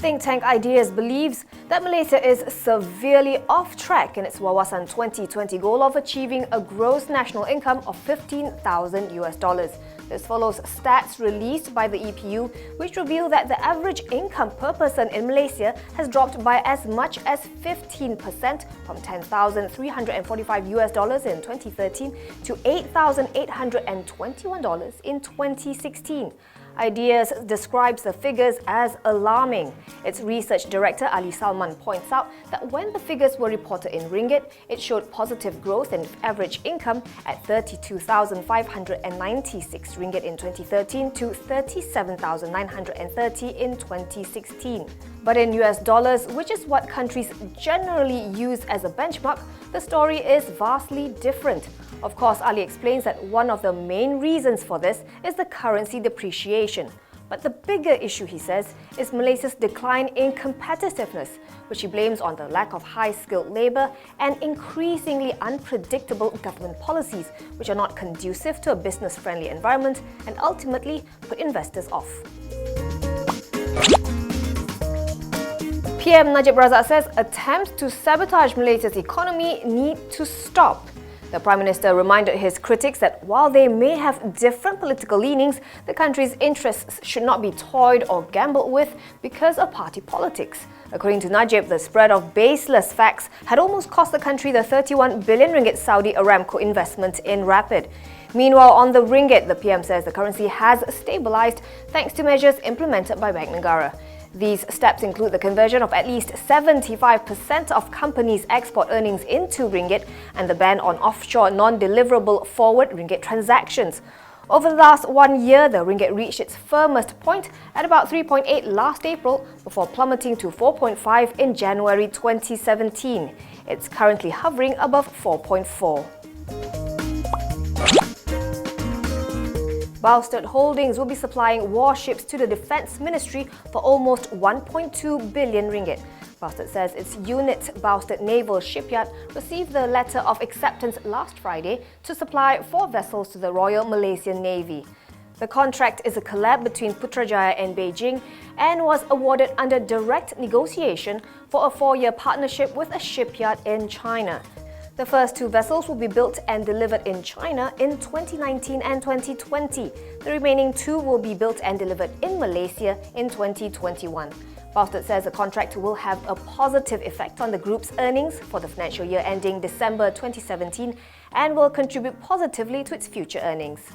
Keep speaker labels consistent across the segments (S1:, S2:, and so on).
S1: think tank Ideas believes that Malaysia is severely off track in its Wawasan 2020 goal of achieving a gross national income of $15,000. This follows stats released by the EPU, which reveal that the average income per person in Malaysia has dropped by as much as 15% from $10,345 in 2013 to $8,821 in 2016. Ideas describes the figures as alarming. Its research director Ali Salman points out that when the figures were reported in ringgit, it showed positive growth in average income at 32,596 ringgit in 2013 to 37,930 in 2016. But in US dollars, which is what countries generally use as a benchmark, the story is vastly different. Of course, Ali explains that one of the main reasons for this is the currency depreciation. But the bigger issue, he says, is Malaysia's decline in competitiveness, which he blames on the lack of high-skilled labour and increasingly unpredictable government policies, which are not conducive to a business-friendly environment and ultimately put investors off. PM Najib says attempts to sabotage Malaysia's economy need to stop. The Prime Minister reminded his critics that while they may have different political leanings, the country's interests should not be toyed or gambled with because of party politics. According to Najib, the spread of baseless facts had almost cost the country the 31 billion ringgit Saudi Aramco investment in Rapid. Meanwhile, on the ringgit, the PM says the currency has stabilised thanks to measures implemented by Bank Negara. These steps include the conversion of at least 75% of companies' export earnings into ringgit and the ban on offshore non-deliverable forward ringgit transactions. Over the last 1 year, the ringgit reached its firmest point at about 3.8 last April before plummeting to 4.5 in January 2017. It's currently hovering above 4.4. Bowsted Holdings will be supplying warships to the Defence Ministry for almost 1.2 billion ringgit. Bowsted says its unit, Bowsted Naval Shipyard, received the letter of acceptance last Friday to supply 4 vessels to the Royal Malaysian Navy. The contract is a collab between Putrajaya and Beijing and was awarded under direct negotiation for a 4-year partnership with a shipyard in China. The first 2 vessels will be built and delivered in China in 2019 and 2020. The remaining 2 will be built and delivered in Malaysia in 2021. Bowsted says the contract will have a positive effect on the group's earnings for the financial year ending December 2017 and will contribute positively to its future earnings.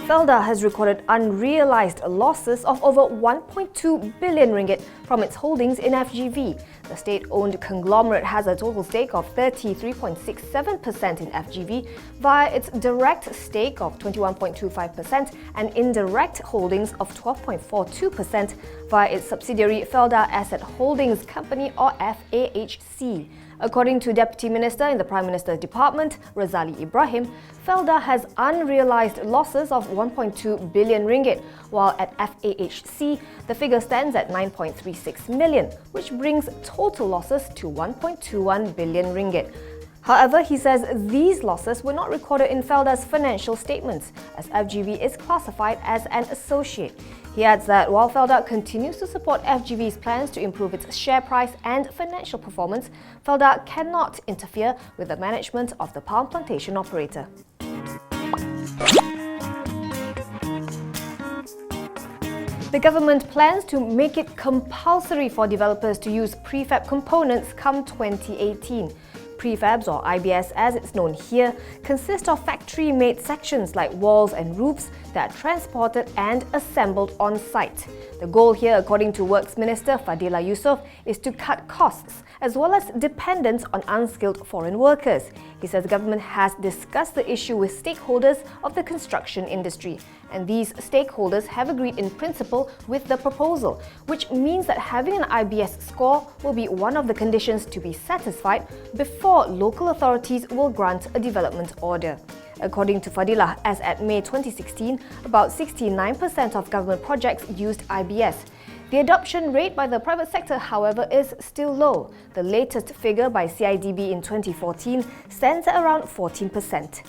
S1: Felda has recorded unrealized losses of over 1.2 billion ringgit from its holdings in FGV. The state-owned conglomerate has a total stake of 33.67% in FGV via its direct stake of 21.25% and indirect holdings of 12.42% via its subsidiary Felda Asset Holdings Company or FAHC. According to Deputy Minister in the Prime Minister's Department, Razali Ibrahim, Felda has unrealized losses of 1.2 billion ringgit, while at FAHC, the figure stands at 9.36 million, which brings total losses to 1.21 billion ringgit. However, he says these losses were not recorded in Felda's financial statements, as FGV is classified as an associate. He adds that while Felda continues to support FGV's plans to improve its share price and financial performance, Felda cannot interfere with the management of the palm plantation operator. The government plans to make it compulsory for developers to use prefab components come 2018. Prefabs, or IBS as it's known here, consist of factory-made sections like walls and roofs that are transported and assembled on site. The goal here, according to Works Minister Fadila Yusof, is to cut costs as well as dependence on unskilled foreign workers. He says the government has discussed the issue with stakeholders of the construction industry, and these stakeholders have agreed in principle with the proposal, which means that having an IBS score will be one of the conditions to be satisfied before local authorities will grant a development order. According to Fadila, as at May 2016, about 69% of government projects used IBS. The adoption rate by the private sector, however, is still low. The latest figure by CIDB in 2014 stands at around 14%.